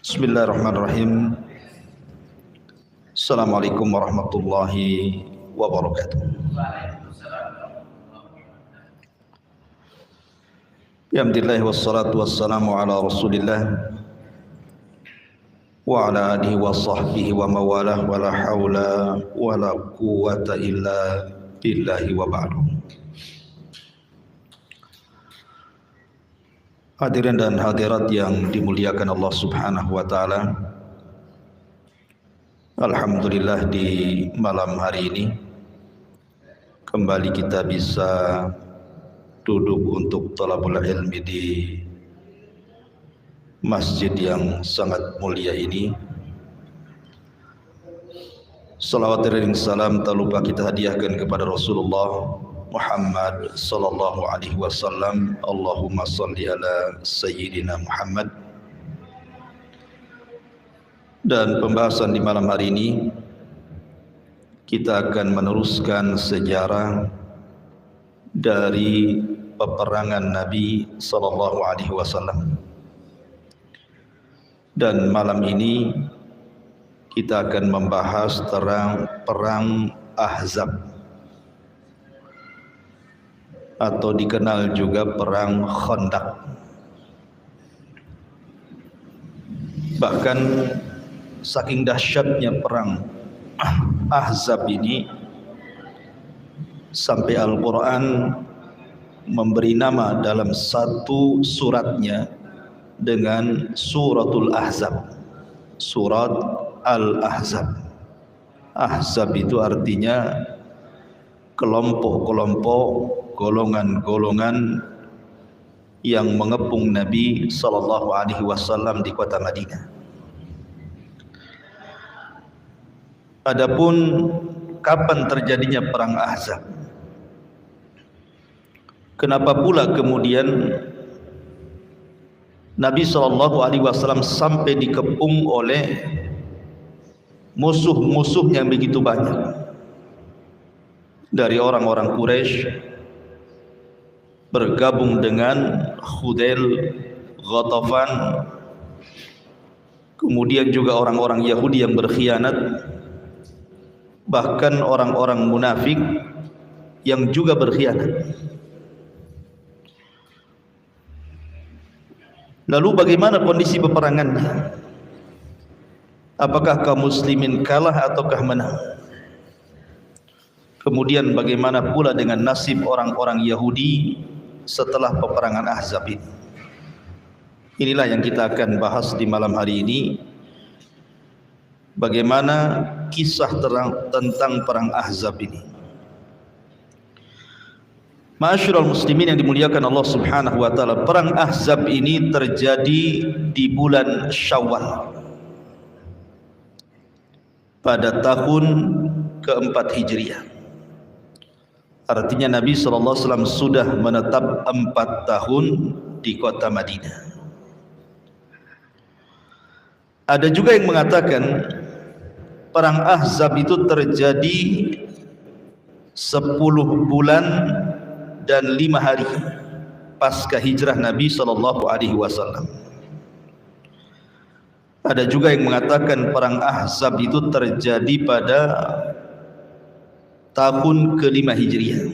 Bismillahirrahmanirrahim. Assalamualaikum warahmatullahi wabarakatuh. Alhamdulillah wassalatu wassalamu ala Rasulillah wa ala alihi wa sahbihi wa mawalah wa la hawla wa la quwwata illa billahi wa ba'du. Hadirin dan hadirat yang dimuliakan Allah Subhanahu wa taala. Alhamdulillah di malam hari ini kembali kita bisa duduk untuk thalabul ilmi di masjid yang sangat mulia ini. Salawat dan salam tak lupa kita hadiahkan kepada Rasulullah Muhammad sallallahu alaihi wasallam. Allahumma salli ala sayyidina Muhammad. Dan pembahasan di malam hari ini kita akan meneruskan sejarah dari peperangan Nabi sallallahu alaihi wasallam. Dan malam ini kita akan membahas tentang perang Ahzab atau dikenal juga perang Khandaq. Bahkan saking dahsyatnya perang Ahzab ini sampai Al-Quran memberi nama dalam satu suratnya dengan Suratul Ahzab. Surat Al-Ahzab. Ahzab itu artinya kelompok-kelompok, golongan-golongan yang mengepung Nabi sallallahu alaihi wasallam di kota Madinah. Adapun kapan terjadinya perang Ahzab? Kenapa pula kemudian Nabi sallallahu alaihi wasallam sampai dikepung oleh musuh-musuh yang begitu banyak? Dari orang-orang Quraisy bergabung dengan Khudail, Ghatafan, kemudian juga orang-orang Yahudi yang berkhianat, bahkan orang-orang munafik yang juga berkhianat. Lalu bagaimana kondisi peperangannya? Apakah kaum muslimin kalah ataukah menang? Kemudian bagaimana pula dengan nasib orang-orang Yahudi setelah peperangan Ahzab ini? Inilah yang kita akan bahas di malam hari ini. Bagaimana kisah tentang perang Ahzab ini. Ma'asyiral muslimin yang dimuliakan Allah Subhanahu wa taala, perang Ahzab ini terjadi di bulan Syawal pada tahun keempat Hijriah. Artinya Nabi SAW sudah menetap 4 tahun di kota Madinah. Ada juga yang mengatakan perang Ahzab itu terjadi 10 bulan dan 5 hari pasca hijrah Nabi SAW. Ada juga yang mengatakan perang Ahzab itu terjadi pada tahun ke-5 Hijriah.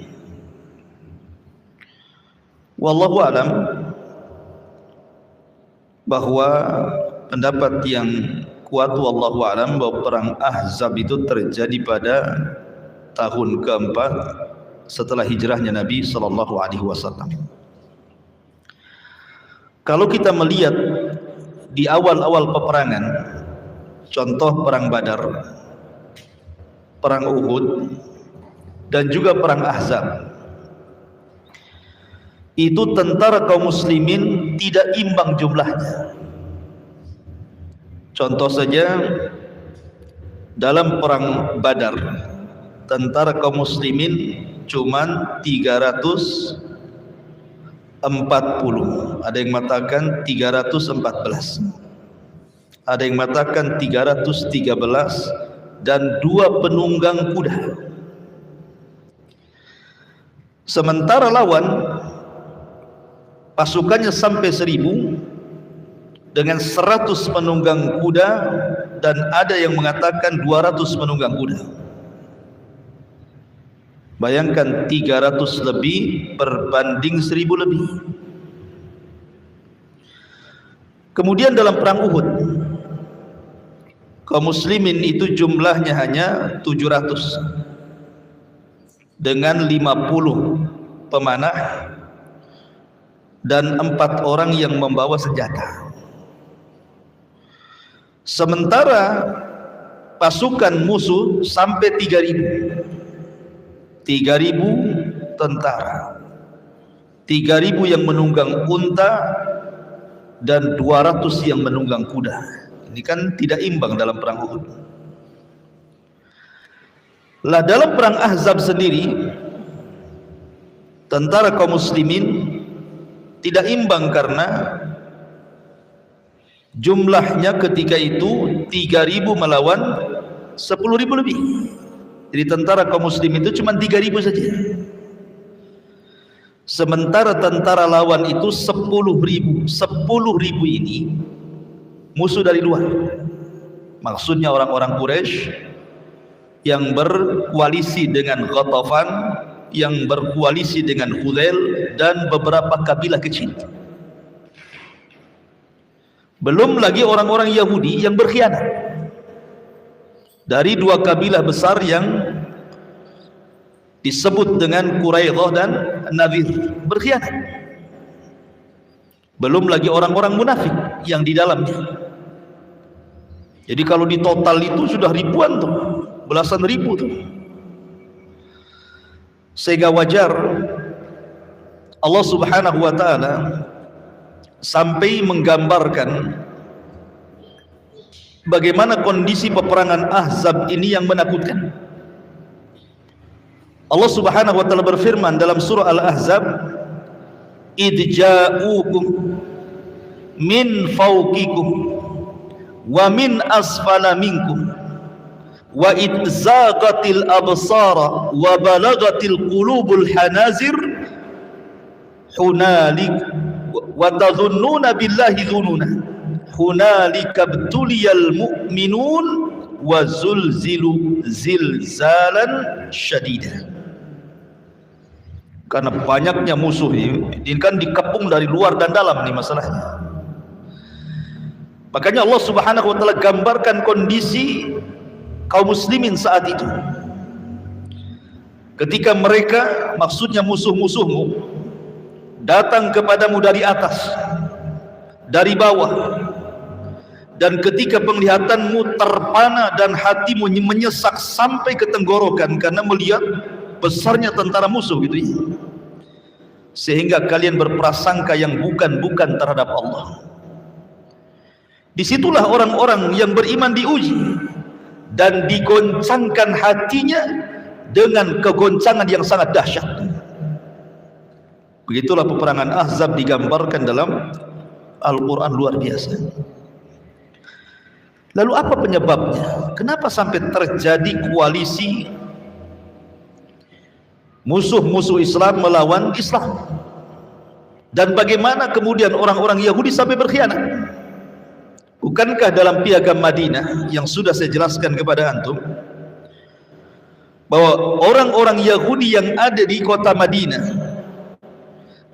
Wallahu alam, bahwa pendapat yang kuat wallahu alam bahwa perang Ahzab itu terjadi pada tahun keempat setelah hijrahnya Nabi sallallahu alaihi wasallam. Kalau kita melihat di awal-awal peperangan, contoh perang Badar, perang Uhud, dan juga perang Ahzab, itu tentara kaum muslimin tidak imbang jumlahnya. Contoh saja dalam perang Badar, tentara kaum muslimin cuma 340, ada yang mengatakan 314, ada yang mengatakan 313, dan 2 penunggang kuda. Sementara lawan pasukannya sampai 1000 dengan 100 penunggang kuda, dan ada yang mengatakan 200 penunggang kuda. Bayangkan 300 lebih berbanding 1000 lebih. Kemudian dalam perang Uhud, kaum muslimin itu jumlahnya hanya 700 dengan 50 pemanah dan 4 orang yang membawa senjata. Sementara pasukan musuh sampai 3.000 tentara, 3.000 yang menunggang unta dan 200 yang menunggang kuda. Ini kan tidak imbang dalam perang Uhud. Lah dalam perang Ahzab sendiri, tentara kaum muslimin tidak imbang karena jumlahnya ketika itu 3.000 melawan 10.000 lebih. Jadi tentara kaum muslim itu cuma 3.000 saja. Sementara tentara lawan itu 10.000. 10.000 ini musuh dari luar. Maksudnya orang-orang Quraisy yang berkoalisi dengan Ghatafan, yang berkoalisi dengan Hudzail, dan beberapa kabilah kecil. Belum lagi orang-orang Yahudi yang berkhianat dari 2 kabilah besar yang disebut dengan Quraidah dan Nadir, berkhianat. Belum lagi orang-orang munafik yang di dalamnya. Jadi kalau di total itu sudah ribuan tuh, belasan ribu tuh. Sehingga wajar Allah Subhanahu wa taala sampai menggambarkan bagaimana kondisi peperangan Ahzab ini yang menakutkan. Allah Subhanahu wa taala berfirman dalam surah Al-Ahzab, idja'ukum min fawqikum wa min asfala minkum wa idzaqatil absara wa balagatil qulubul hanazir hunalik wa tadhunnuna billahi dhununa hunalika btuliyal mu'minun wa zulzilu zilzalan syadida. Karena banyaknya musuh ini kan dikepung dari luar dan dalam nih masalahnya. Makanya Allah Subhanahu wa taala gambarkan kondisi kaum muslimin saat itu. Ketika mereka, maksudnya musuh-musuhmu, datang kepadamu dari atas, dari bawah, dan ketika penglihatanmu terpana dan hatimu menyesak sampai ke tenggorokan karena melihat besarnya tentara musuh gitu ya, sehingga kalian berprasangka yang bukan-bukan terhadap Allah. Disitulah orang-orang yang beriman diuji dan digoncangkan hatinya dengan kegoncangan yang sangat dahsyat. Begitulah peperangan Ahzab digambarkan dalam Al-Quran, luar biasa. Lalu apa penyebabnya? Kenapa sampai terjadi koalisi musuh-musuh Islam melawan Islam? Dan bagaimana kemudian orang-orang Yahudi sampai berkhianat? Bukankah dalam piagam Madinah yang sudah saya jelaskan kepada antum bahwa orang-orang Yahudi yang ada di kota Madinah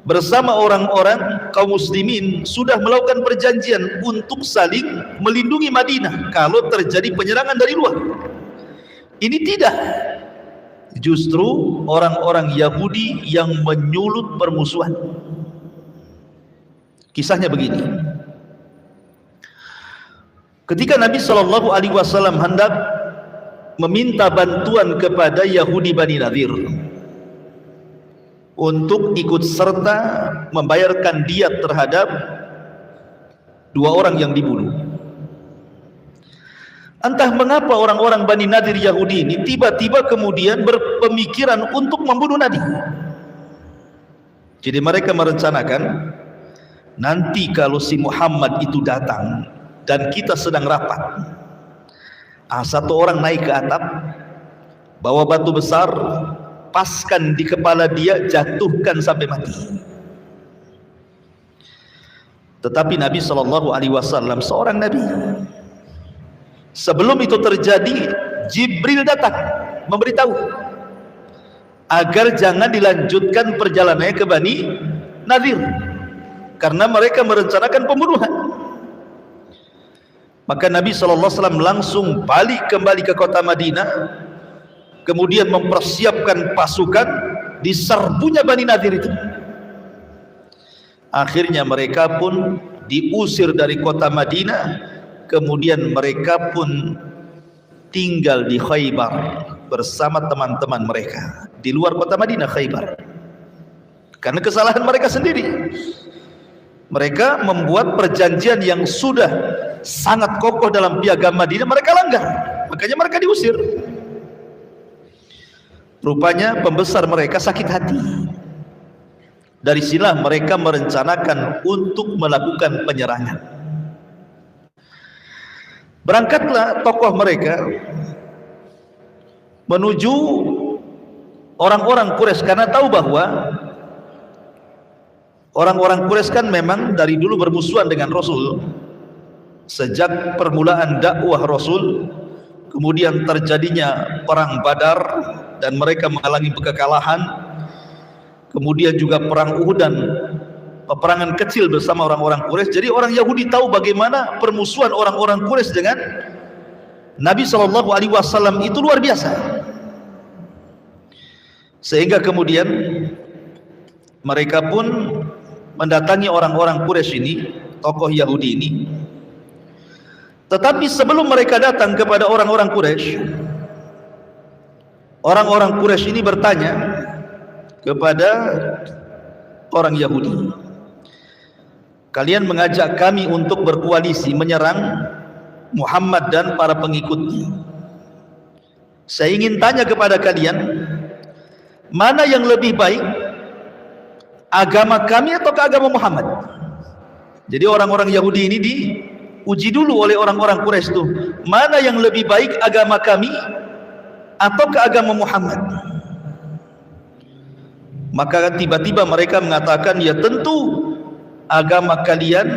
bersama orang-orang kaum muslimin sudah melakukan perjanjian untuk saling melindungi Madinah kalau terjadi penyerangan dari luar? Ini tidak. Justru orang-orang Yahudi yang menyulut permusuhan. Kisahnya begini. Ketika Nabi SAW hendak meminta bantuan kepada Yahudi Bani Nadir untuk ikut serta membayarkan diat terhadap 2 orang yang dibunuh, entah mengapa orang-orang Bani Nadir Yahudi ini tiba-tiba kemudian berpemikiran untuk membunuh Nabi. Jadi mereka merencanakan, nanti kalau si Muhammad itu datang dan kita sedang rapat, satu orang naik ke atap, bawa batu besar, paskan di kepala dia, jatuhkan sampai mati. Tetapi Nabi SAW seorang Nabi. Sebelum itu terjadi, Jibril datang memberitahu agar jangan dilanjutkan perjalanannya ke Bani Nadir, karena mereka merencanakan pembunuhan. Maka Nabi SAW langsung balik kembali ke kota Madinah, kemudian mempersiapkan pasukan di serbunya Bani Nadir itu. Akhirnya mereka pun diusir dari kota Madinah, kemudian mereka pun tinggal di Khaybar bersama teman-teman mereka di luar kota Madinah, Khaybar. Karena kesalahan mereka sendiri. Mereka membuat perjanjian yang sudah sangat kokoh dalam piagam Madinah, mereka langgar, makanya mereka diusir. Rupanya pembesar mereka sakit hati. Dari sinilah mereka merencanakan untuk melakukan penyerangan. Berangkatlah tokoh mereka menuju orang-orang Quraisy, karena tahu bahwa orang-orang Quraisy kan memang dari dulu bermusuhan dengan Rasul. Sejak permulaan dakwah Rasul, kemudian terjadinya perang Badar dan mereka mengalami kekalahan. Kemudian juga perang Uhud dan peperangan kecil bersama orang-orang Quraisy. Jadi orang Yahudi tahu bagaimana permusuhan orang-orang Quraisy dengan Nabi SAW itu luar biasa. Sehingga kemudian mereka pun mendatangi orang-orang Quraisy ini, tokoh Yahudi ini. Tetapi sebelum mereka datang kepada orang-orang Quraisy, orang-orang Quraisy ini bertanya kepada orang Yahudi, kalian mengajak kami untuk berkoalisi menyerang Muhammad dan para pengikutnya. Saya ingin tanya kepada kalian, mana yang lebih baik, agama kami atau agama Muhammad? Jadi orang-orang Yahudi ini diuji dulu oleh orang-orang Quraisy itu, mana yang lebih baik, agama kami atau agama Muhammad? Maka tiba-tiba mereka mengatakan, ya tentu agama kalian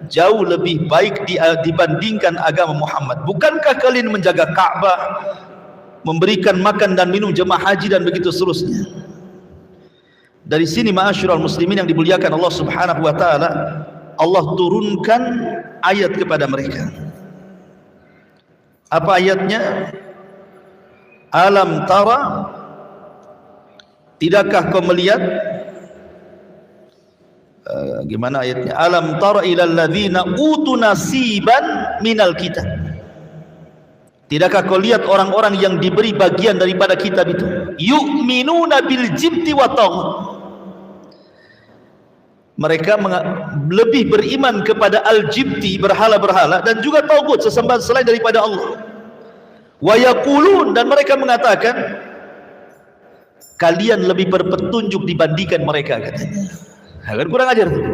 jauh lebih baik dibandingkan agama Muhammad. Bukankah kalian menjaga Ka'bah, memberikan makan dan minum jemaah haji dan begitu seterusnya? Dari sini ma'asyiral muslimin yang dimuliakan Allah Subhanahu wa taala, Allah turunkan ayat kepada mereka. Apa ayatnya? Alam tara, tidakkah kau melihat, gimana ayatnya? Alam tara ilal ladzina utu nasiban minal kitab. Tidakkah kau lihat orang-orang yang diberi bagian daripada kitab itu? Yu'minuna bil jibti wa taghut. Mereka lebih beriman kepada al-jibti, berhala-berhala, dan juga taghut, sesembahan selain daripada Allah. Wa yaqulun, dan mereka mengatakan kalian lebih berpetunjuk dibandingkan mereka, katanya. Kan kurang ajar tuh.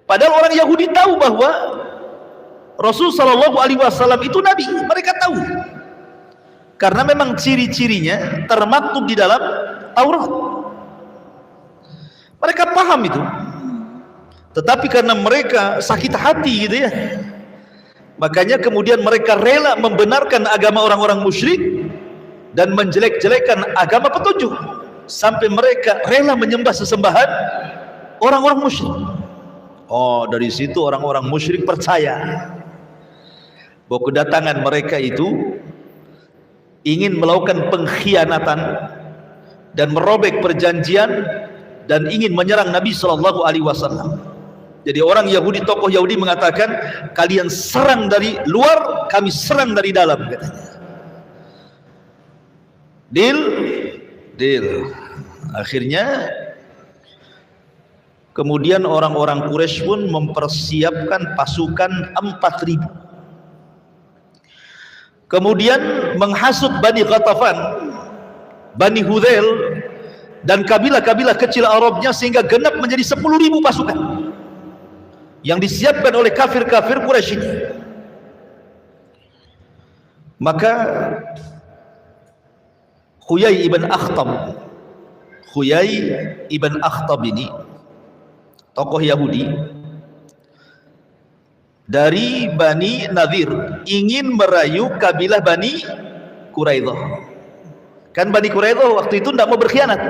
Padahal orang Yahudi tahu bahwa Rasul sallallahu alaihi wasallam itu nabi, mereka tahu. Karena memang ciri-cirinya termaktub di dalam Taurat. Mereka paham itu. Tetapi karena mereka sakit hati gitu ya, makanya kemudian mereka rela membenarkan agama orang-orang musyrik dan menjelek-jelekan agama petunjuk, sampai mereka rela menyembah sesembahan orang-orang musyrik. Oh, dari situ orang-orang musyrik percaya bahwa kedatangan mereka itu ingin melakukan pengkhianatan dan merobek perjanjian dan ingin menyerang Nabi sallallahu alaihi wasallam. Jadi orang Yahudi, tokoh Yahudi mengatakan, kalian serang dari luar, kami serang dari dalam, katanya. Deal. Akhirnya kemudian orang-orang Quraisy pun mempersiapkan pasukan 4.000. Kemudian menghasut Bani Ghatafan, Bani Hudzail, dan kabilah-kabilah kecil Arabnya, sehingga genap menjadi 10.000 pasukan yang disiapkan oleh kafir-kafir Quraisy ini. Maka Huyai ibn Akhtab ini, tokoh Yahudi, dari Bani Nadir ingin merayu kabilah Bani Quraidah. Kan Bani Quraidah waktu itu tidak mau berkhianat.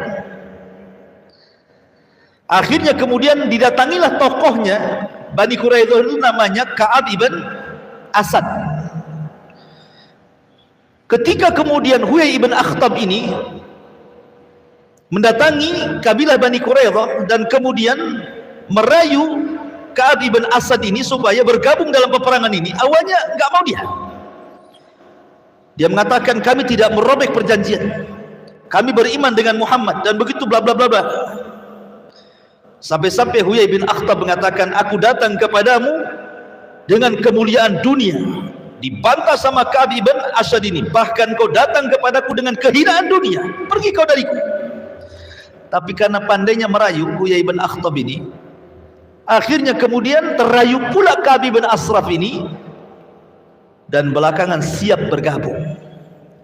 Akhirnya kemudian didatangilah tokohnya Bani Quraidah itu, namanya Ka'ab ibn Asad. Ketika kemudian Huyai ibn Akhtab ini mendatangi kabilah Bani Quraidah dan kemudian merayu Ka'ab ibn Asad ini supaya bergabung dalam peperangan ini, awalnya nggak mau dia. Dia mengatakan kami tidak merobek perjanjian, kami beriman dengan Muhammad dan begitu bla bla bla bla. Sampai-sampai Huyai bin Akhtab mengatakan, aku datang kepadamu dengan kemuliaan dunia, dibantah sama Ka'ab ibn Asad ini, bahkan kau datang kepadaku dengan kehinaan dunia, pergi kau dariku. Tapi karena pandainya merayu Huyai bin Akhtab ini, akhirnya kemudian terayu pula Ka'ab ibn Ashraf ini dan belakangan siap bergabung.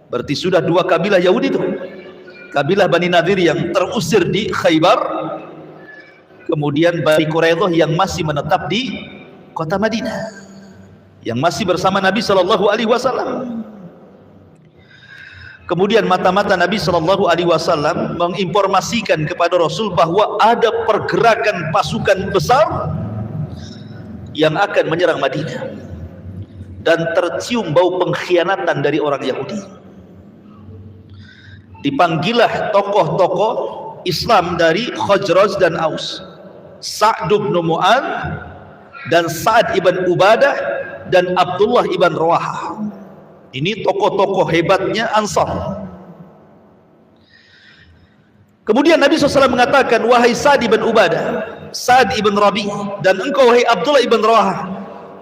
Berarti sudah dua kabilah Yahudi itu, kabilah Bani Nadir yang terusir di Khaybar, kemudian Bani Quraidah yang masih menetap di kota Madinah, yang masih bersama Nabi SAW. Kemudian mata-mata Nabi SAW menginformasikan kepada Rasul bahwa ada pergerakan pasukan besar yang akan menyerang Madinah, dan tercium bau pengkhianatan dari orang Yahudi. Dipanggillah tokoh-tokoh Islam dari Khazraj dan Aus, Sa'd bin Mu'adz dan Sa'ad ibn Ubadah dan Abdullah ibn Rawahah. Ini tokoh-tokoh hebatnya Ansar. Kemudian Nabi SAW mengatakan, wahai Sa'ad ibn Ubadah, Sa'ad ibn Rabi, dan engkau wahai Abdullah ibn Rawahah,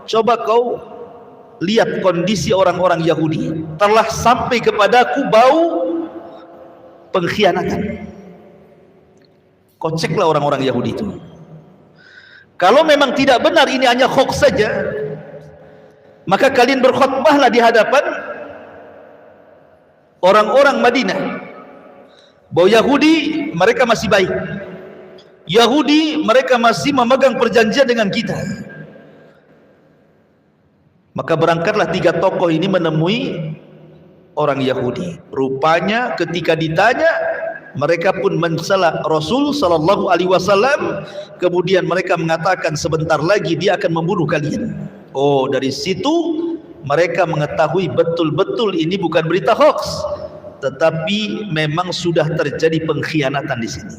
coba kau lihat kondisi orang-orang Yahudi, telah sampai kepadaku bau pengkhianatan. Kau ceklah orang-orang Yahudi itu. Kalau memang tidak benar ini hanya hoax saja, maka kalian berkhutbahlah di hadapan orang-orang Madinah bahwa Yahudi mereka masih baik, Yahudi mereka masih memegang perjanjian dengan kita. Maka berangkatlah tiga tokoh ini menemui orang Yahudi. Rupanya ketika ditanya, mereka pun mencela Rasul sallallahu alaihi wasallam. Kemudian mereka mengatakan sebentar lagi dia akan membunuh kalian. Oh, dari situ mereka mengetahui betul-betul ini bukan berita hoax, tetapi memang sudah terjadi pengkhianatan di sini.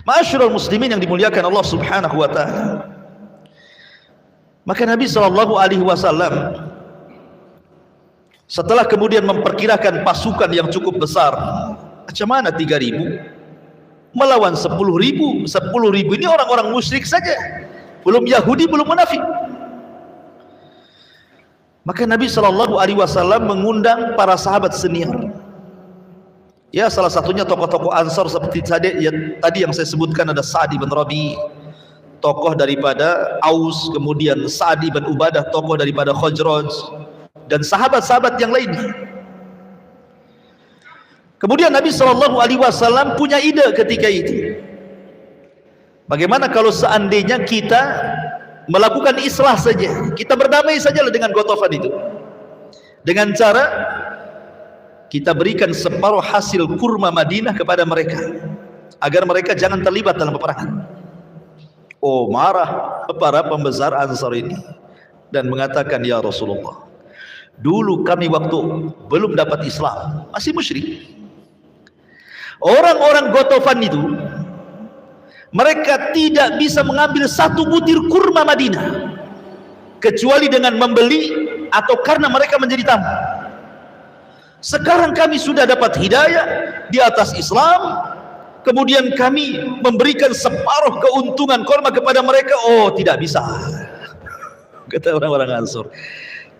Ma'asyiral muslimin yang dimuliakan Allah Subhanahu wa taala. Maka Nabi sallallahu alaihi wasallam setelah kemudian memperkirakan pasukan yang cukup besar, macam mana 3.000 melawan 10.000? 10.000 ini orang-orang musyrik saja, belum Yahudi, belum munafik. Maka Nabi sallallahu alaihi wasallam mengundang para sahabat senior. Ya, salah satunya tokoh-tokoh Ansar seperti tadi yang saya sebutkan, ada Sa'd ibn Rabi, tokoh daripada Aus, kemudian Sa'ad ibn Ubadah, tokoh daripada Khazraj, dan sahabat-sahabat yang lainnya. Kemudian Nabi SAW punya ide ketika itu. Bagaimana kalau seandainya kita melakukan islah saja, kita berdamai sajalah dengan Ghatafan itu, dengan cara kita berikan separuh hasil kurma Madinah kepada mereka, agar mereka jangan terlibat dalam peperangan. Oh, marah para pembesar Ansar ini dan mengatakan, ya Rasulullah, dulu kami waktu belum dapat Islam masih musyrik. Orang-orang Ghatafan itu mereka tidak bisa mengambil satu butir kurma Madinah kecuali dengan membeli atau karena mereka menjadi tamu. Sekarang kami sudah dapat hidayah di atas Islam, kemudian kami memberikan separuh keuntungan kurma kepada mereka. Oh, tidak bisa, kata orang-orang Ansar.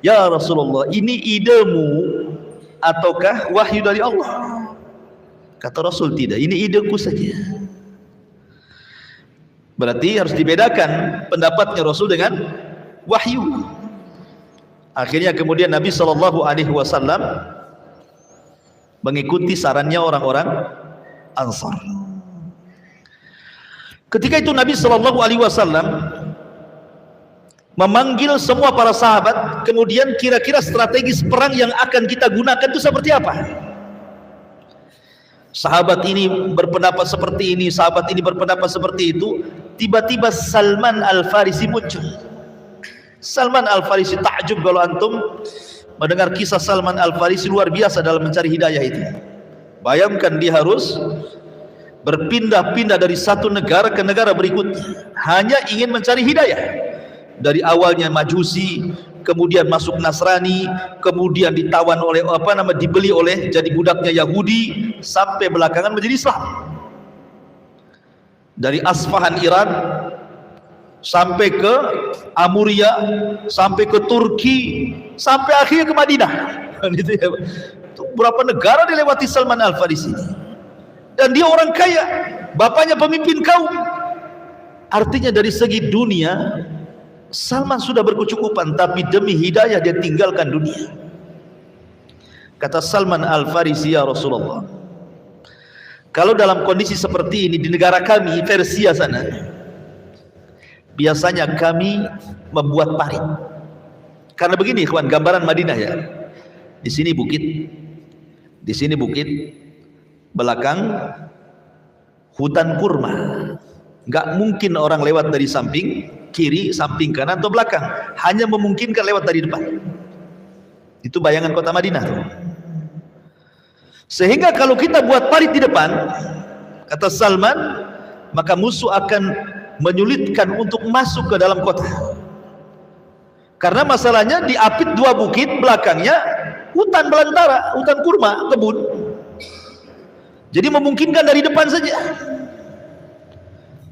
Ya Rasulullah, ini idemu ataukah wahyu dari Allah? Kata Rasul, tidak, ini ideku saja. Berarti harus dibedakan pendapatnya Rasul dengan wahyu. Akhirnya kemudian Nabi SAW mengikuti sarannya orang-orang Ansar. Ketika itu Nabi SAW memanggil semua para sahabat, kemudian kira-kira strategis perang yang akan kita gunakan itu seperti apa. Sahabat ini berpendapat seperti ini, sahabat ini berpendapat seperti itu. Tiba-tiba Salman Al-Farisi muncul. Salman Al-Farisi, takjub kalau antum mendengar kisah Salman Al-Farisi, luar biasa dalam mencari hidayah itu. Bayangkan dia harus berpindah-pindah dari satu negara ke negara berikutnya hanya ingin mencari hidayah. Dari awalnya Majusi, kemudian masuk Nasrani, kemudian ditawan oleh dibeli oleh jadi budaknya Yahudi, sampai belakangan menjadi Islam. Dari Asfahan Iran sampai ke Amuria, sampai ke Turki, sampai akhirnya ke Madinah. Berapa negara dilewati Salman Al-Farisi. Dan dia orang kaya, bapaknya pemimpin kaum. Artinya dari segi dunia Salman sudah berkecukupan, tapi demi hidayah dia tinggalkan dunia. Kata Salman Al-Farisi, ya Rasulullah, kalau dalam kondisi seperti ini di negara kami Persia sana, biasanya kami membuat parit. Karena begini ikhwan, gambaran Madinah ya. Di sini bukit, belakang hutan kurma. Nggak mungkin orang lewat dari samping kiri, samping kanan atau belakang, hanya memungkinkan lewat dari depan. Itu bayangan kota Madinah tuh. Sehingga kalau kita buat parit di depan, kata Salman, maka musuh akan menyulitkan untuk masuk ke dalam kota. Karena masalahnya diapit dua bukit, belakangnya hutan belantara, hutan kurma, kebun. Jadi memungkinkan dari depan saja.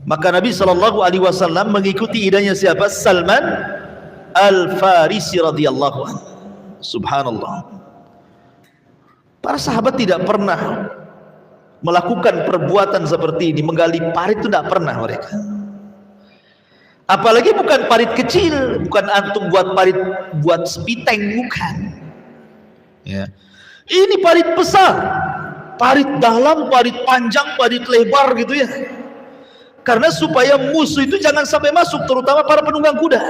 Maka Nabi SAW mengikuti idenya siapa? Salman Al-Farisi radhiyallahu anhu. Subhanallah. Para sahabat tidak pernah melakukan perbuatan seperti ini, menggali parit itu tidak pernah mereka. Apalagi bukan parit kecil, bukan antum buat parit buat sepiteng, bukan. Ya. Ini parit besar, parit dalam, parit panjang, parit lebar gitu ya. Karena supaya musuh itu jangan sampai masuk, terutama para penunggang kuda.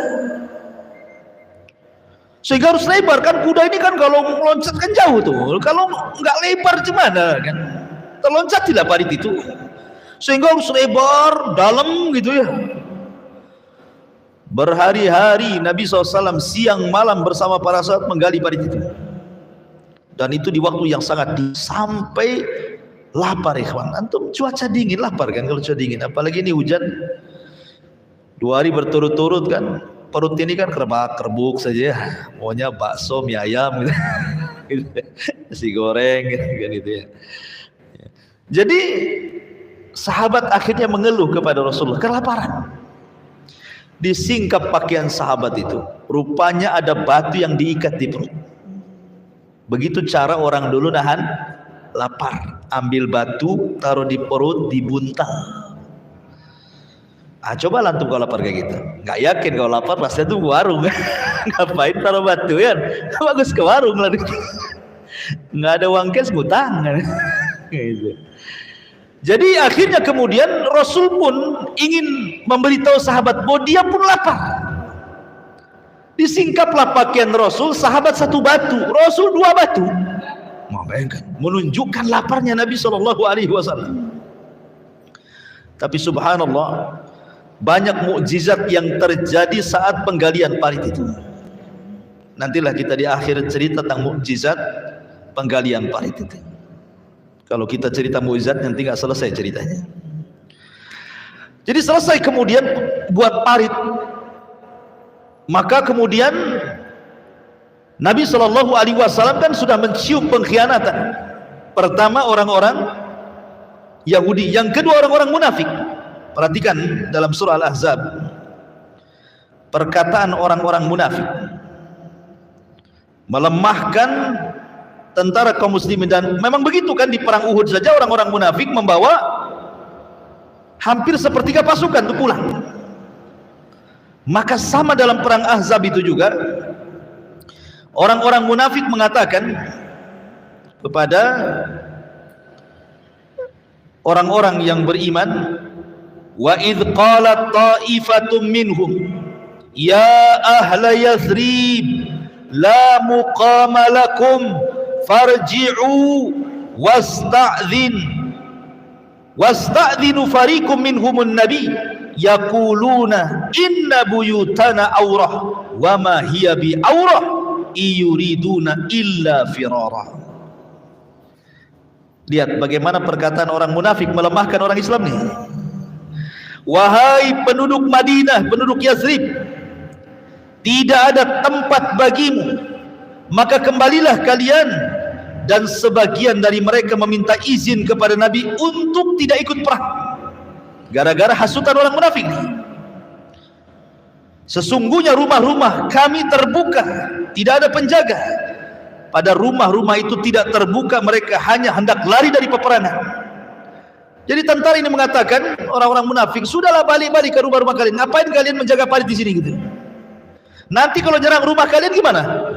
Sehingga harus lebar, kan kuda ini kan kalau meloncat kan jauh tuh. Kalau nggak lebar gimana kan? Terloncat tidak parit itu. Sehingga harus lebar, dalam gitu ya. Berhari-hari Nabi SAW siang malam bersama para sahabat menggali parit itu. Dan itu di waktu yang sangat sampai lapar ikhwan. Antum cuaca dingin lapar kan kalau cuaca dingin, apalagi ini hujan 2 hari berturut-turut kan, perut ini kan kerbak-kerbuk saja, maunya bakso, mie ayam gitu. Nasi goreng gitu ya. Jadi sahabat akhirnya mengeluh kepada Rasulullah kelaparan. Disingkap pakaian sahabat itu, rupanya ada batu yang diikat di perut. Begitu cara orang dulu nahan lapar, ambil batu taruh di perut, dibuntal. Coba antum kalau lapar kayak gitu, nggak yakin kalau lapar pasti tuh ke warung. Ngapain taruh batu ya? Bagus ke warung lah. Nggak ada uang cash, ngutang. Gitu. Jadi akhirnya kemudian Rasul pun ingin memberitahu sahabat bahwa dia pun lapar. Disingkaplah pakaian Rasul, sahabat 1 batu, Rasul 2 batu. Bayangkan, menunjukkan laparnya Nabi SAW. Tapi subhanallah, banyak mukjizat yang terjadi saat penggalian parit itu. Nantilah kita di akhir cerita tentang mukjizat penggalian parit itu. Kalau kita cerita mukjizat nanti nggak selesai ceritanya. Jadi selesai kemudian buat parit, maka kemudian Nabi SAW kan sudah mencium pengkhianatan. Pertama orang-orang Yahudi, yang kedua orang-orang munafik. Perhatikan dalam surah Al-Ahzab, perkataan orang-orang munafik melemahkan tentara kaum muslimin. Dan memang begitu kan, di perang Uhud saja orang-orang munafik membawa hampir sepertiga pasukan itu pulang. Maka sama dalam perang Ahzab itu juga orang-orang munafik mengatakan kepada orang-orang yang beriman, wa idh qalat ta'ifatum minhum ya ahla Yathrib la muqama lakum farji'u wasta'dhinu fariqum minhumun nabi yaquluna inna buyutana awrah wa ma hiya bi awrah yuriduna illa firara. Lihat bagaimana perkataan orang munafik melemahkan orang Islam nih. Wahai penduduk Madinah, penduduk Yathrib, tidak ada tempat bagimu, maka kembalilah kalian. Dan sebagian dari mereka meminta izin kepada Nabi untuk tidak ikut perang gara-gara hasutan orang munafik. Sesungguhnya rumah-rumah kami terbuka, tidak ada penjaga. Pada rumah-rumah itu tidak terbuka, mereka hanya hendak lari dari peperangan. Jadi tentara ini mengatakan, orang-orang munafik, sudahlah balik-balik ke rumah-rumah kalian. Ngapain kalian menjaga parit di sini gitu? Nanti kalau nyerang rumah kalian gimana?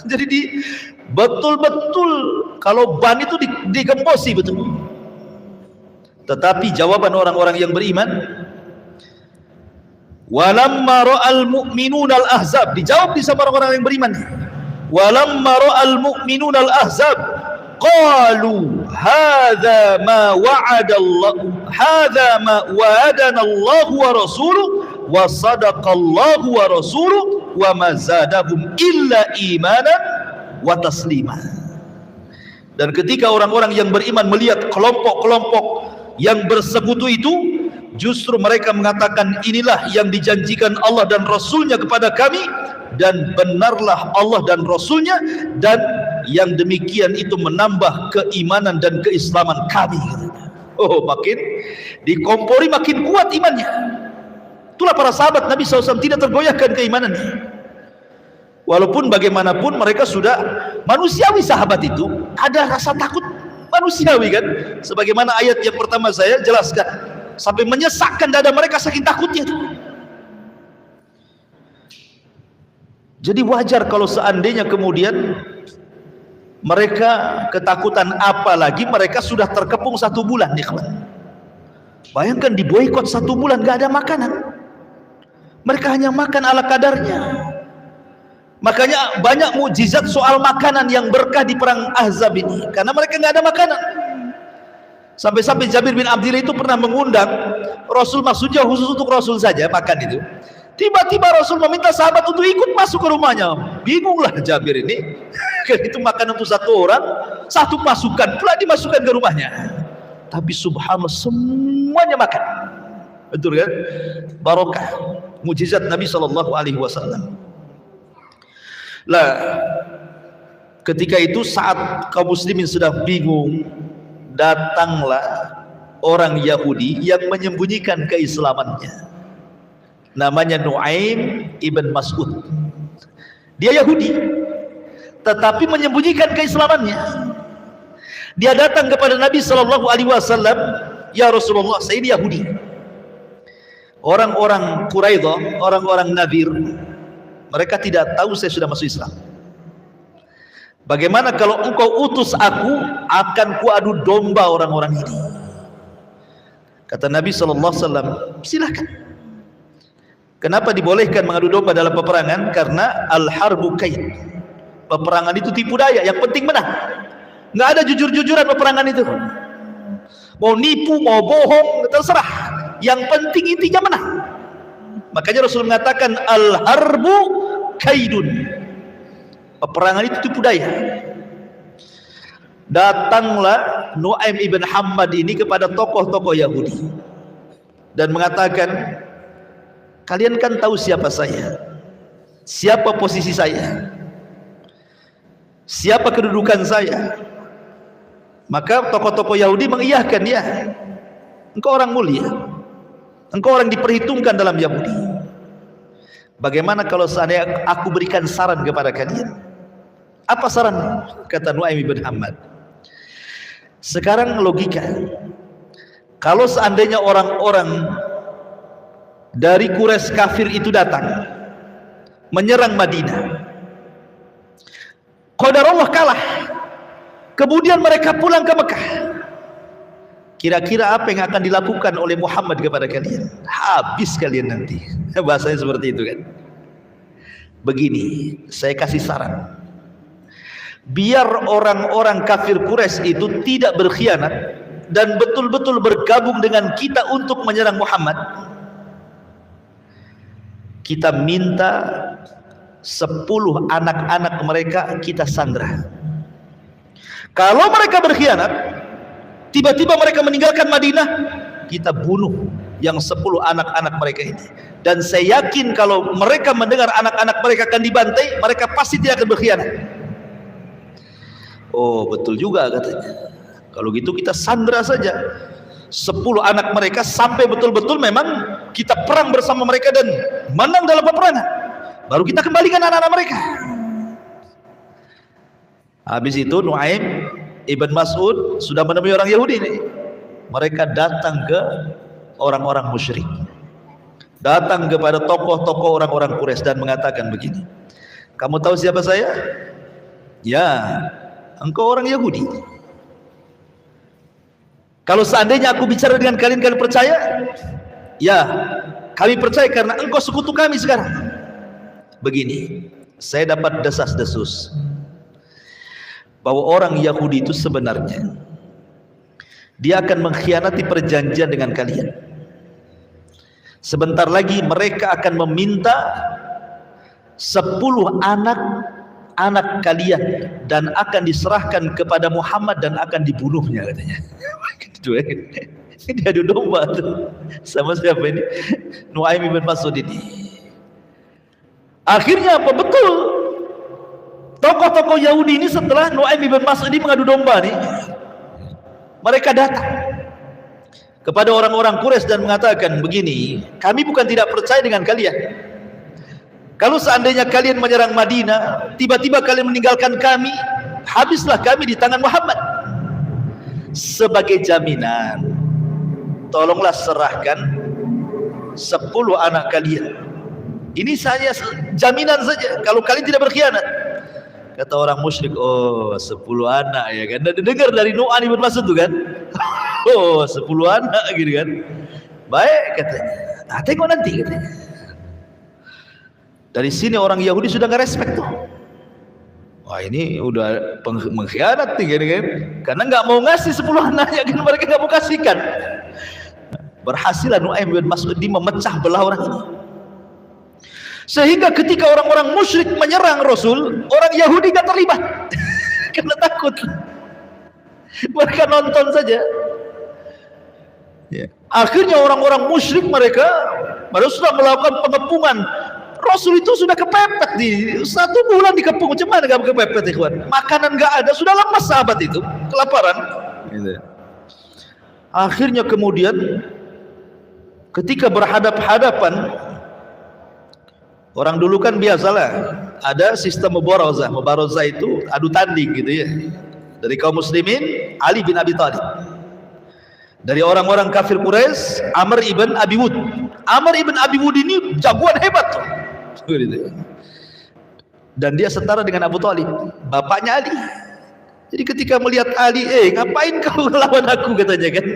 Jadi betul-betul kalau ban itu digembosi betul. Tetapi jawaban orang-orang yang beriman, walamma ra'al mu'minuna al-ahzab, dijawab di sama orang-orang yang beriman. Walamma ra'al mu'minuna al-ahzab qalu hadza ma wa'adana Allah wa rasuluhu wa sadaqa Allah wa rasuluhu wa ma zadahum illa imanan wa taslima. Dan ketika orang-orang yang beriman melihat kelompok-kelompok yang bersekutu itu, justru mereka mengatakan inilah yang dijanjikan Allah dan Rasulnya kepada kami, dan benarlah Allah dan Rasulnya, dan yang demikian itu menambah keimanan dan keislaman kami. Oh, makin dikompori makin kuat imannya. Itulah para sahabat Nabi SAW, tidak tergoyahkan keimanannya. Walaupun bagaimanapun mereka sudah manusiawi, sahabat itu ada rasa takut manusiawi kan, sebagaimana ayat yang pertama saya jelaskan, sampai menyesakkan dada mereka saking takutnya itu. Jadi wajar kalau seandainya kemudian mereka ketakutan, apalagi mereka sudah terkepung 1 bulan nih kawan. Bayangkan diboikot 1 bulan gak ada makanan, mereka hanya makan ala kadarnya. Makanya banyak mukjizat soal makanan yang berkah di perang Ahzab ini, karena mereka nggak ada makanan. Sampai-sampai Jabir bin Abdillah itu pernah mengundang Rasul, maksudnya khusus untuk Rasul saja makan itu. Tiba-tiba Rasul meminta sahabat untuk ikut masuk ke rumahnya. Bingunglah Jabir ini, kan itu makan untuk 1 orang, 1 pasukan pula dimasukkan ke rumahnya. Tapi subhanallah semuanya makan. Betul kan? Barokah, mukjizat Nabi SAW. Lah, ketika itu saat kaum muslimin sudah bingung, datanglah orang Yahudi yang menyembunyikan keislamannya. Namanya Nu'aim ibn Mas'ud. Dia Yahudi, tetapi menyembunyikan keislamannya. Dia datang kepada Nabi SAW, ya Rasulullah, saya ini Yahudi. Orang-orang Quraidah, orang-orang Nadir, mereka tidak tahu saya sudah masuk Islam. Bagaimana kalau engkau utus aku, akan kuadu domba orang-orang ini. Kata Nabi SAW, silakan. Kenapa dibolehkan mengadu domba dalam peperangan? Karena al-harbu kaid, peperangan itu tipu daya, yang penting menang. Nggak ada jujur-jujuran peperangan itu. Mau nipu, mau bohong, terserah, yang penting intinya menang. Makanya Rasul mengatakan al-harbu kaidun, peperangan itu tipu daya. Datanglah Nu'aim ibn Hammad ini kepada tokoh-tokoh Yahudi dan mengatakan, kalian kan tahu siapa saya, siapa posisi saya, siapa kedudukan saya. Maka tokoh-tokoh Yahudi mengiyahkan, ya, engkau orang mulia, engkau orang diperhitungkan dalam Yahudi. Bagaimana kalau seandainya aku berikan saran kepada kalian? Apa saran? Kata Nu'aim bin Hammad, sekarang logika, kalau seandainya orang-orang dari Quraisy kafir itu datang menyerang Madinah, qadarullah kalah, kemudian mereka pulang ke Mekah, kira-kira apa yang akan dilakukan oleh Muhammad kepada kalian? Habis kalian nanti. Bahasanya seperti itu kan. Begini, saya kasih saran. Biar orang-orang kafir Quraisy itu tidak berkhianat dan betul-betul bergabung dengan kita untuk menyerang Muhammad. Kita minta 10 anak-anak mereka kita sandra. Kalau mereka berkhianat, tiba-tiba mereka meninggalkan Madinah, kita bunuh yang 10 anak-anak mereka ini. Dan saya yakin kalau mereka mendengar anak-anak mereka akan dibantai, mereka pasti tidak akan berkhianat. Oh, betul juga katanya. Kalau gitu kita sandra saja 10 anak mereka sampai betul-betul memang kita perang bersama mereka dan menang dalam peperangan. Baru kita kembalikan anak-anak mereka. Habis itu Nuaim Ibn Mas'ud sudah menemui orang Yahudi ini. Mereka datang ke orang-orang musyrik, datang kepada tokoh-tokoh orang-orang Quraisy dan mengatakan begini, kamu tahu siapa saya? Ya, engkau orang Yahudi. Kalau seandainya aku bicara dengan kalian, kalian percaya? Ya, kami percaya karena engkau sekutu kami sekarang. Begini, saya dapat desas-desus bahwa orang Yahudi itu sebenarnya dia akan mengkhianati perjanjian dengan kalian. Sebentar lagi mereka akan meminta 10 anak kalian dan akan diserahkan kepada Muhammad dan akan dibunuhnya katanya. Ini adu domba tuh. Sama siapa ini? Nuaim bin Mas'ud ini. Akhirnya apa? Betul. Tokoh-tokoh Yahudi ini setelah Nuaim bin Mas'ud ini mengadu domba nih, mereka datang kepada orang-orang Quraisy dan mengatakan begini, kami bukan tidak percaya dengan kalian. Kalau seandainya kalian menyerang Madinah, tiba-tiba kalian meninggalkan kami, habislah kami di tangan Muhammad. Sebagai jaminan, tolonglah serahkan 10 anak kalian. Ini saya jaminan saja kalau kalian tidak berkhianat. Kata orang musyrik, oh 10 anak ya kan. Dan dengar dari Nu'aim bin Mas'ud tuh kan. Oh 10 anak gitu kan. Baik katanya. Nah, tengok nanti katanya. Dari sini orang Yahudi sudah gak respect tuh. Wah ini udah mengkhianat nih kan. Karena gak mau ngasih 10 anaknya kan, mereka gak mau kasihkan. Berhasil Nu'aim bin Mas'ud memecah belah orang ini. Sehingga ketika orang-orang musyrik menyerang Rasul, orang Yahudi gak terlibat karena takut. Mereka nonton saja ya. Akhirnya orang-orang musyrik mereka sudah melakukan pengepungan. Rasul itu sudah kepepet di 1 bulan dikepung. Macam mana gak kepepet ikhwan? Makanan gak ada, sudah lemas sahabat itu, kelaparan gitu. Akhirnya kemudian ketika berhadap-hadapan, orang dulu kan biasalah ada sistem mubarazah. Mubarazah itu adu tanding gitu ya. Dari kaum muslimin Ali bin Abi Thalib, dari orang-orang kafir Quraisy Amr ibn Abi Wud. Amr ibn Abi Wud ini jagoan hebat tuh. Dan dia setara dengan Abu Thalib, bapaknya Ali. Jadi ketika melihat Ali, ngapain kau lawan aku katanya kan.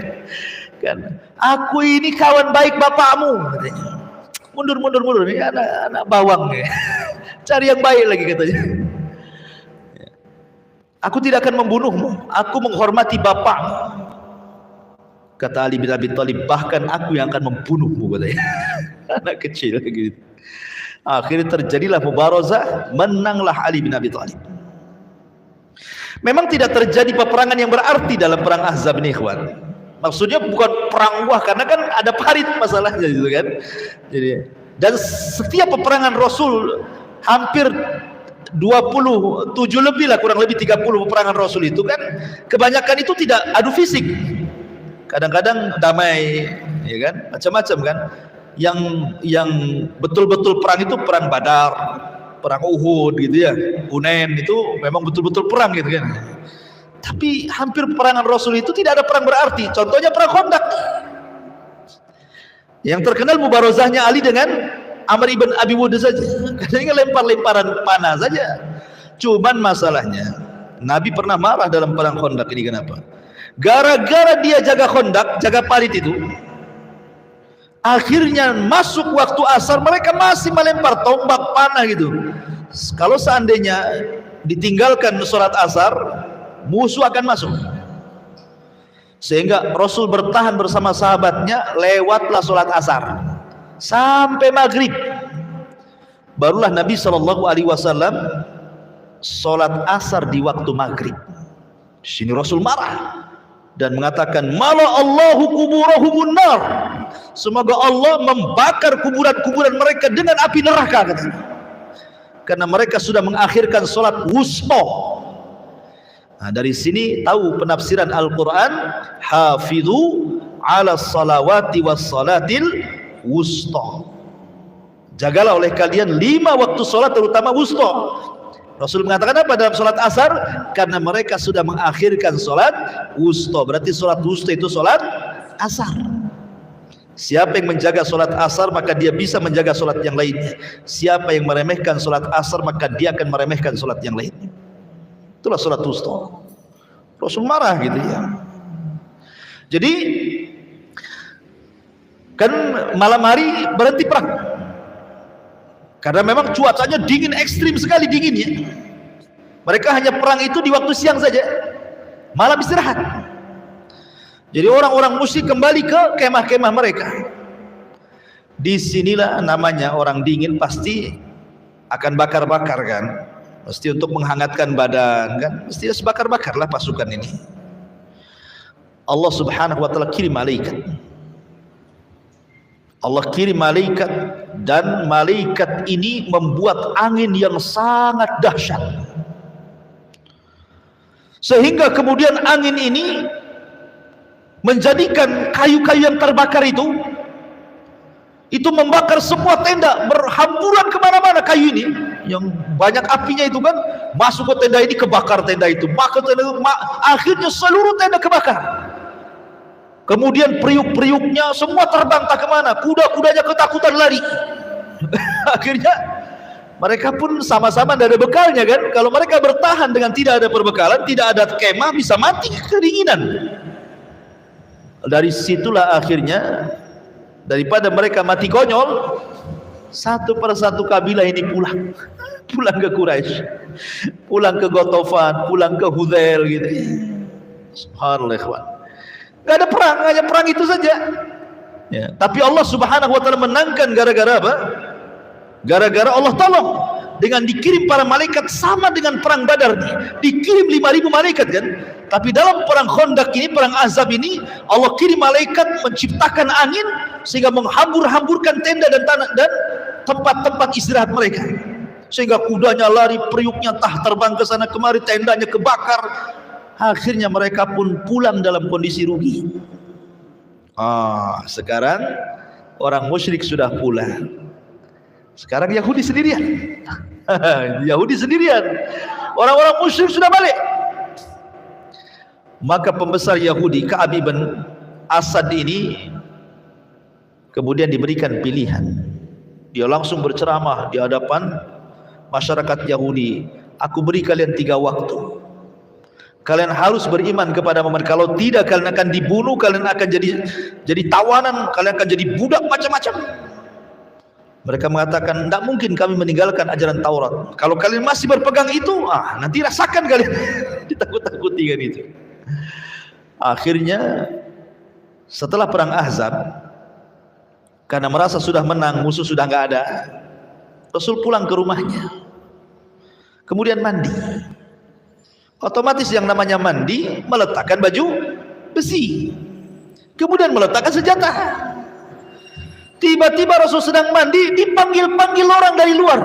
Aku ini kawan baik bapakmu katanya. Mundur ini anak bawang ya. Cari yang baik lagi katanya. Aku tidak akan membunuhmu, aku menghormati bapakmu. Kata Ali bin Abi Thalib, bahkan aku yang akan membunuhmu katanya. Anak kecil gitu. Akhirnya terjadilah mubarazah, menanglah Ali bin Abi Thalib. Memang tidak terjadi peperangan yang berarti dalam perang Ahzab ini ikhwan. Maksudnya bukan perang wah, karena kan ada parit masalahnya gitu kan. Jadi, dan setiap peperangan Rasul hampir 27 lebih lah, kurang lebih 30 peperangan Rasul itu kan kebanyakan itu tidak adu fisik. Kadang-kadang damai ya kan, macam-macam kan. Yang betul-betul perang itu perang Badar, perang Uhud gitu ya. Hunain itu memang betul-betul perang gitu kan. Tapi hampir peperangan Rasul itu tidak ada perang berarti. Contohnya perang Khandaq. Yang terkenal mubarazahnya Ali dengan Amr ibn Abi Wud saja. Kadang lempar-lemparan panah saja. Cuman masalahnya Nabi pernah marah dalam perang Khandaq ini. Kenapa? Gara-gara dia jaga Khandaq, jaga parit itu, Akhirnya masuk waktu asar, mereka masih melempar tombak panah gitu. Kalau seandainya ditinggalkan sholat asar, musuh akan masuk. Sehingga Rasul bertahan bersama sahabatnya, lewatlah sholat asar sampai maghrib. Barulah Nabi SAW sholat asar di waktu maghrib. Di sini Rasul marah dan mengatakan, mala Allahu kuburahumun nar, semoga Allah membakar kuburan-kuburan mereka dengan api neraka, katanya. Karena mereka sudah mengakhirkan sholat wusta. Nah, dari sini tahu penafsiran Al-Quran, hafidhu ala salawati was salatil wusta, jagalah oleh kalian 5 waktu sholat, terutama wusta. Rasul mengatakan apa dalam sholat asar? Karena mereka sudah mengakhirkan sholat wusta. Berarti sholat wusta itu sholat asar. Siapa yang menjaga sholat asar, maka dia bisa menjaga sholat yang lainnya. Siapa yang meremehkan sholat asar, maka dia akan meremehkan sholat yang lainnya. Itulah sholat wusta. Rasul marah gitu ya. Jadi kan malam hari berhenti perang, karena memang cuacanya dingin, ekstrim sekali dinginnya. Mereka hanya perang itu di waktu siang saja, malam istirahat. Jadi orang-orang musyrik kembali ke kemah-kemah mereka. Disinilah namanya orang dingin pasti akan bakar-bakar kan, mesti untuk menghangatkan badan kan, mesti bakar-bakarlah pasukan ini. Allah Subhanahu wa taala kirim malaikat. Allah kirim malaikat, dan malaikat ini membuat angin yang sangat dahsyat, sehingga kemudian angin ini menjadikan kayu-kayu yang terbakar itu membakar semua tenda, berhamburan kemana-mana kayu ini yang banyak apinya itu kan, masuk ke tenda ini, kebakar tenda itu, maka tenda itu, akhirnya seluruh tenda kebakar. Kemudian periuk-periuknya semua terbang tak kemana, kuda-kudanya ketakutan lari. Akhirnya mereka pun sama-sama tidak ada bekalnya kan. Kalau mereka bertahan dengan tidak ada perbekalan, tidak ada kemah, bisa mati kedinginan. Dari situlah akhirnya, daripada mereka mati konyol, satu persatu kabilah ini pulang ke Quraisy, pulang ke Ghatafan, pulang ke Hudzail gitu. Subhanallah ikhwan. Gak ada perang, hanya perang itu saja ya. Tapi Allah Subhanahu wa taala menangkan gara-gara apa? Gara-gara Allah tolong dengan dikirim para malaikat, sama dengan perang Badar nih, dikirim 5.000 malaikat kan. Tapi dalam perang Khandaq ini, perang Ahzab ini, Allah kirim malaikat menciptakan angin sehingga menghambur-hamburkan tenda dan tanah dan tempat-tempat istirahat mereka, sehingga kudanya lari, periuknya terbang ke sana kemari, tendanya kebakar. Akhirnya mereka pun pulang dalam kondisi rugi. Sekarang orang musyrik sudah pulang, sekarang Yahudi sendirian. Yahudi sendirian, orang-orang musyrik sudah balik. Maka pembesar Yahudi Ka'ab bin Asad ini kemudian diberikan pilihan. Dia langsung berceramah di hadapan masyarakat Yahudi, aku beri kalian 3 waktu. Kalian harus beriman kepada Muhammad. Kalau tidak, kalian akan dibunuh, kalian akan jadi tawanan, kalian akan jadi budak macam-macam. Mereka mengatakan, tidak mungkin kami meninggalkan ajaran Taurat. Kalau kalian masih berpegang itu, nanti rasakan kalian. Ditakut-takuti kan itu. Akhirnya setelah perang Ahzab, karena merasa sudah menang, musuh sudah nggak ada, Rasul pulang ke rumahnya, kemudian mandi. Otomatis yang namanya mandi meletakkan baju besi, kemudian meletakkan senjata. Tiba-tiba Rasul sedang mandi, dipanggil-panggil orang dari luar.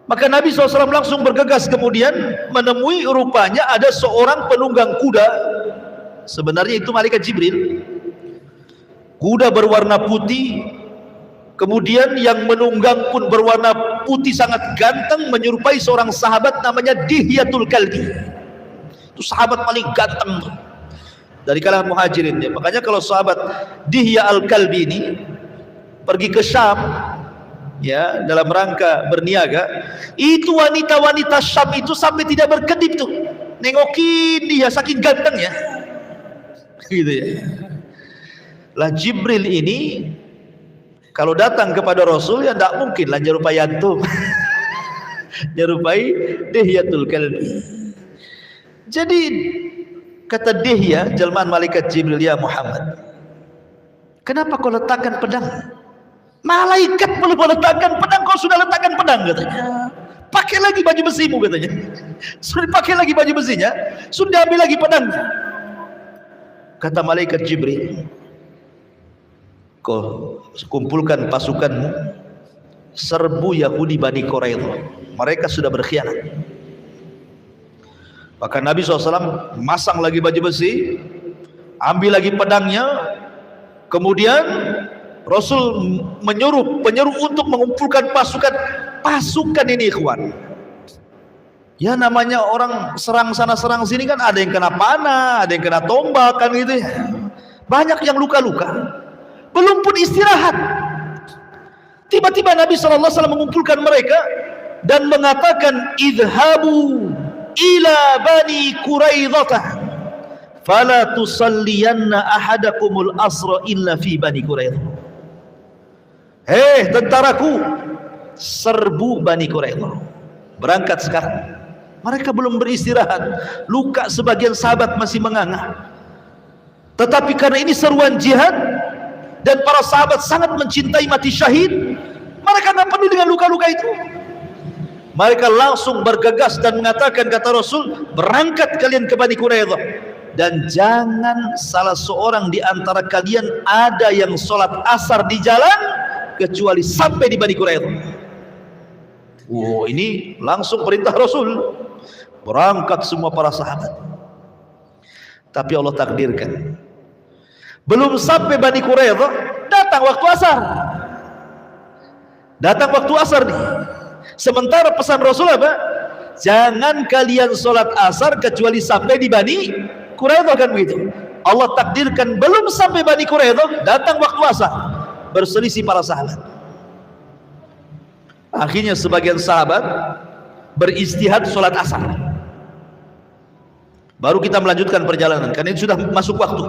Maka Nabi SAW langsung bergegas, kemudian menemui, rupanya ada seorang penunggang kuda. Sebenarnya itu malaikat Jibril. Kuda berwarna putih, kemudian yang menunggang pun berwarna putih sangat ganteng, menyerupai seorang sahabat namanya Dihyatul Kalbi. Itu sahabat paling ganteng dari kalangan muhajirin ya. Makanya kalau sahabat Dihya al-Kalbi ini pergi ke Syam ya, dalam rangka berniaga, itu wanita-wanita Syam itu sampai tidak berkedip tuh, nengokin dia saking gantengnya gitu ya. Lah Jibril ini kalau datang kepada Rasul ya tidak mungkin lah nyerupai antum. Nyerupai Dihyatul Kalbi. Jadi kata Dihya, jelmaan malaikat Jibril, ya Muhammad, kenapa kau letakkan pedang? Malaikat belum meletakkan pedang, kau sudah letakkan pedang, katanya. Pakai lagi baju besimu, katanya. Sudah pakai lagi baju besinya, sudah ambil lagi pedang. Kata malaikat Jibril, kau kumpulkan pasukanmu, serbu Yahudi Bani Quraidah. Mereka sudah berkhianat. Maka Nabi SAW masang lagi baju besi, ambil lagi pedangnya, kemudian Rasul menyuruh untuk mengumpulkan pasukan ini, ikhwan. Ya namanya orang serang sana serang sini kan, ada yang kena panah, ada yang kena tombak kan gitu ya. Banyak yang luka-luka. Belum pun istirahat, tiba-tiba Nabi SAW mengumpulkan mereka dan mengatakan, idhabu ila Bani Quraidah fala tusalliyanna ahadakumul asra illa fi Bani Quraidah. Hei tentaraku, serbu Bani Quraidah, berangkat sekarang. Mereka belum beristirahat, luka sebagian sahabat masih menganga. Tetapi karena ini seruan jihad dan para sahabat sangat mencintai mati syahid, mereka tidak peduli dengan luka-luka itu. Mereka langsung bergegas dan mengatakan, kata Rasul, berangkat kalian ke Bani Quraidah, dan jangan salah seorang di antara kalian ada yang sholat asar di jalan kecuali sampai di Bani Quraidah. Wow, ini langsung perintah Rasul. Berangkat semua para sahabat. Tapi Allah takdirkan, belum sampai Bani Quraidah, datang waktu asar. Datang waktu asar nih. Sementara pesan Rasul apa? Jangan kalian sholat asar kecuali sampai di Bani Quraidah, kan begitu. Allah takdirkan belum sampai Bani Quraidah, datang waktu asar. Berselisih para sahabat. Akhirnya sebagian sahabat beristihad sholat asar. Baru kita melanjutkan perjalanan, karena ini sudah masuk waktu.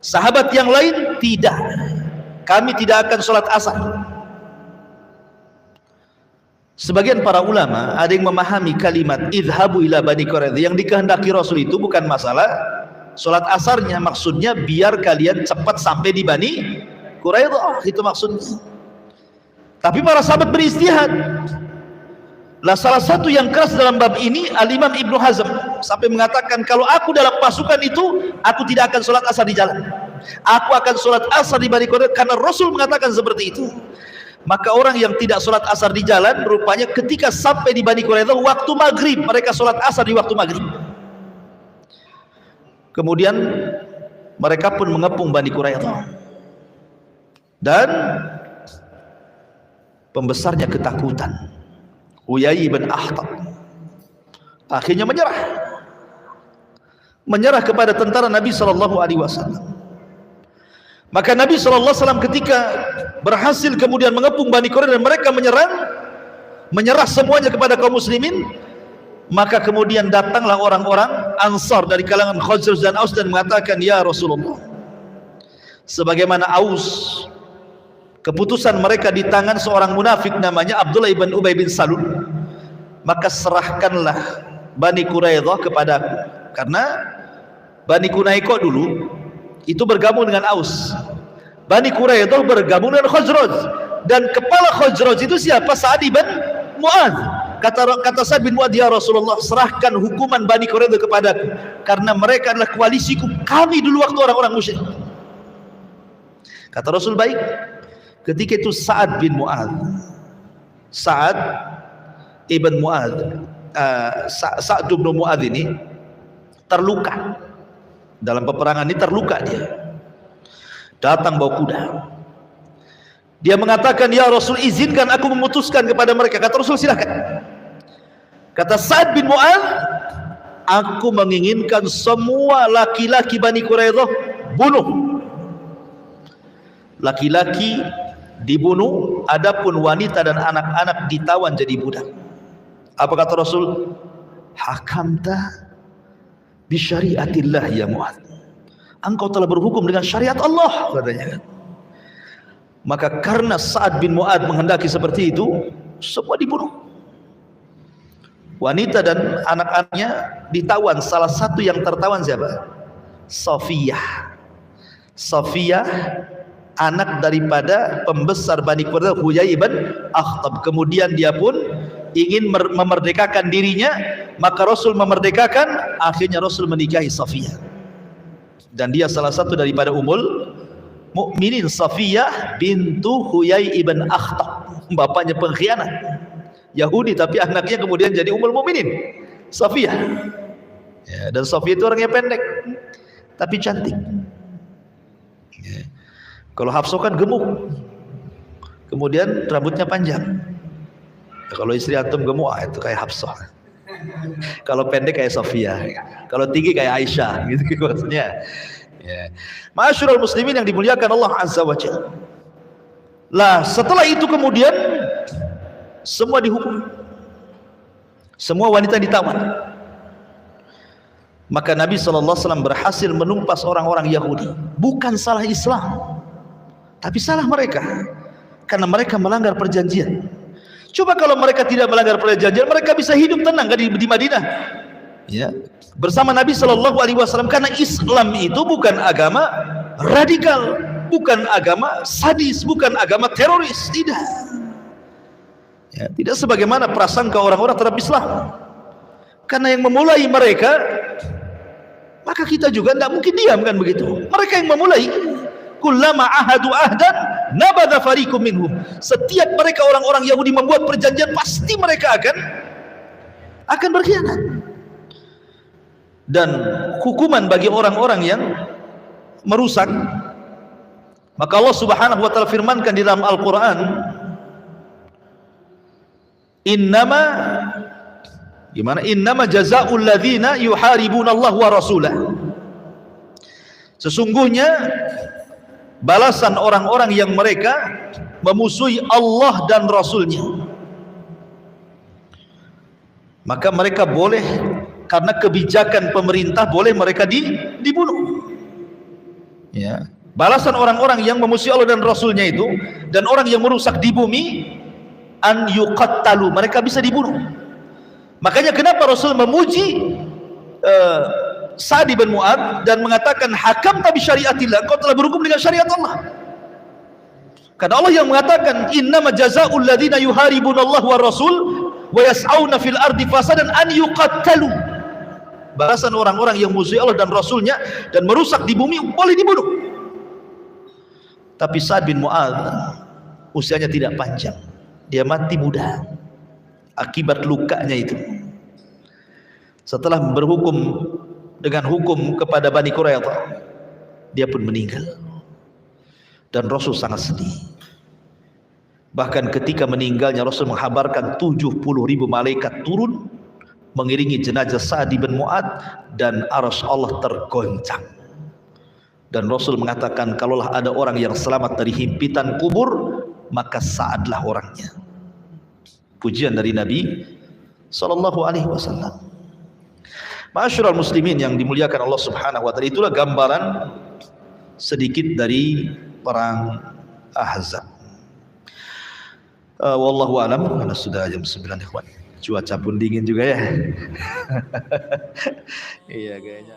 Sahabat yang lain tidak, kami tidak akan sholat asar. Sebagian para ulama ada yang memahami kalimat idhabu ila Bani Quraidah, yang dikehendaki Rasul itu bukan masalah sholat asarnya, maksudnya biar kalian cepat sampai di Bani Quraidah, itu maksudnya. Tapi para sahabat beristihad. Lah salah satu yang keras dalam bab ini Al-Imam Ibnu Hazm sampai mengatakan, kalau aku dalam pasukan itu, aku tidak akan sholat asar di jalan, aku akan sholat asar di Bani Quraidah, karena Rasul mengatakan seperti itu. Maka orang yang tidak sholat asar di jalan, rupanya ketika sampai di Bani Quraidah waktu maghrib, mereka sholat asar di waktu maghrib. Kemudian mereka pun mengepung Bani Quraidah, dan pembesarnya ketakutan, Huyai bin Akhtab, akhirnya menyerah kepada tentara Nabi SAW. Maka Nabi SAW ketika berhasil kemudian mengepung Bani Quraidah dan mereka menyerah semuanya kepada kaum muslimin, maka kemudian datanglah orang-orang Ansar dari kalangan Khazraj dan Aus dan mengatakan, ya Rasulullah, sebagaimana Aus, keputusan mereka di tangan seorang munafik namanya Abdullah ibn Ubay bin Salul, maka serahkanlah Bani Quraidah kepadaku. Karena Bani Quraidah dulu itu bergabung dengan Aus, Bani Quraidah bergabung dengan Khazraj, dan kepala Khazraj itu siapa? Sa'ad bin Mu'adz. Kata Sa'ad bin Mu'adz, ya Rasulullah, serahkan hukuman Bani Quraidah kepadaku, karena mereka adalah koalisiku, kami dulu waktu orang-orang musyrik. Kata Rasul, baik. Ketika itu Sa'ad bin Mu'adz, Sa'ad ibn Mu'adz, Sa'ad bin Mu'adz ini terluka. Dalam peperangan ini terluka dia. Datang bawa kuda. Dia mengatakan, ya Rasul, izinkan aku memutuskan kepada mereka. Kata Rasul, silakan. Kata Sa'ad bin Mu'adz, aku menginginkan semua laki-laki Bani Quraidah bunuh. Laki-laki dibunuh, adapun wanita dan anak-anak ditawan jadi budak. Apa kata Rasul? Hakamta bisyariatillah ya Mu'adz, engkau telah berhukum dengan syariat Allah, katanya. Maka karena Sa'ad bin Mu'adz menghendaki seperti itu, semua dibunuh. Wanita dan anak-anaknya ditawan. Salah satu yang tertawan siapa? Safiyah. Safiyah, anak daripada pembesar Bani Quraidah Huyai bin Akhtab. Kemudian dia pun ingin memerdekakan dirinya, maka Rasul memerdekakan. Akhirnya Rasul menikahi Safiyah, dan dia salah satu daripada Ummul Mukminin, Safiyah bintu Huyai ibn Akhtab. Bapaknya pengkhianat Yahudi, tapi anaknya kemudian jadi Ummul Mukminin, Safiyah. Ya, dan Safiyah itu orangnya pendek tapi cantik. Ya. Kalau Hafsah kan gemuk, kemudian rambutnya panjang. Ya, kalau istri antum gemuk, itu kayak Hafsah. Kalau pendek kayak Safiyah, kalau tinggi kayak Aisyah, gitu maksudnya. Ya. Ma'asyiral muslimin yang dimuliakan Allah Azza wa Jalla. Lah, setelah itu kemudian semua dihukum. Semua wanita ditawan. Maka Nabi SAW berhasil menumpas orang-orang Yahudi. Bukan salah Islam, tapi salah mereka, karena mereka melanggar perjanjian. Coba kalau mereka tidak melanggar perjanjian, mereka bisa hidup tenang di Madinah, ya, bersama Nabi SAW. Karena Islam itu bukan agama radikal, bukan agama sadis, bukan agama teroris, tidak. Ya, tidak sebagaimana prasangka orang-orang terhadap Islam. Karena yang memulai mereka, maka kita juga tidak mungkin diam, kan begitu. Mereka yang memulai. Kullama ahadu ahdan nabadha fariqum minhum. Setiap mereka orang-orang Yahudi membuat perjanjian, pasti mereka akan berkhianat. Dan hukuman bagi orang-orang yang merusak, maka Allah Subhanahu wa taala firmankan di dalam Al-Qur'an, innama jazaa'ul ladzina yuharibuna Allah wa rasulah. Sesungguhnya balasan orang-orang yang mereka memusuhi Allah dan Rasulnya, maka mereka boleh, karena kebijakan pemerintah, boleh mereka dibunuh. Ya. Balasan orang-orang yang memusuhi Allah dan Rasulnya itu, dan orang yang merusak di bumi, an yuqattalu, mereka bisa dibunuh. Makanya kenapa Rasul memuji Sa'ad bin Mu'adz dan mengatakan, hakam tabi syariatillah, kau telah berhukum dengan syariat Allah. Karena Allah yang mengatakan, innama jazaa'ul ladzina yuharibuna Allah wa rasul wa yas'auna fil ardi fasadan an yuqattalu. Balasan orang-orang yang musuh Allah dan Rasulnya dan merusak di bumi boleh dibunuh. Tapi Sa'ad bin Mu'adz usianya tidak panjang, dia mati muda akibat lukanya itu. Setelah berhukum dengan hukum kepada Bani Quraidah, dia pun meninggal. Dan Rasul sangat sedih. Bahkan ketika meninggalnya, Rasul menghabarkan 70.000 malaikat turun mengiringi jenazah Sa'ad bin Mu'adz, dan arsy Allah tergoncang. Dan Rasul mengatakan, kalaulah ada orang yang selamat dari himpitan kubur, maka Sa'adlah orangnya. Pujian dari Nabi sallallahu alaihi wasallam. Ma'asyiral muslimin yang dimuliakan Allah Subhanahu wa taala, itulah gambaran sedikit dari perang Ahzab. Wallahu alam, karena sudah jam 9 ikhwan. Cuaca pun dingin juga ya. Iya kayaknya.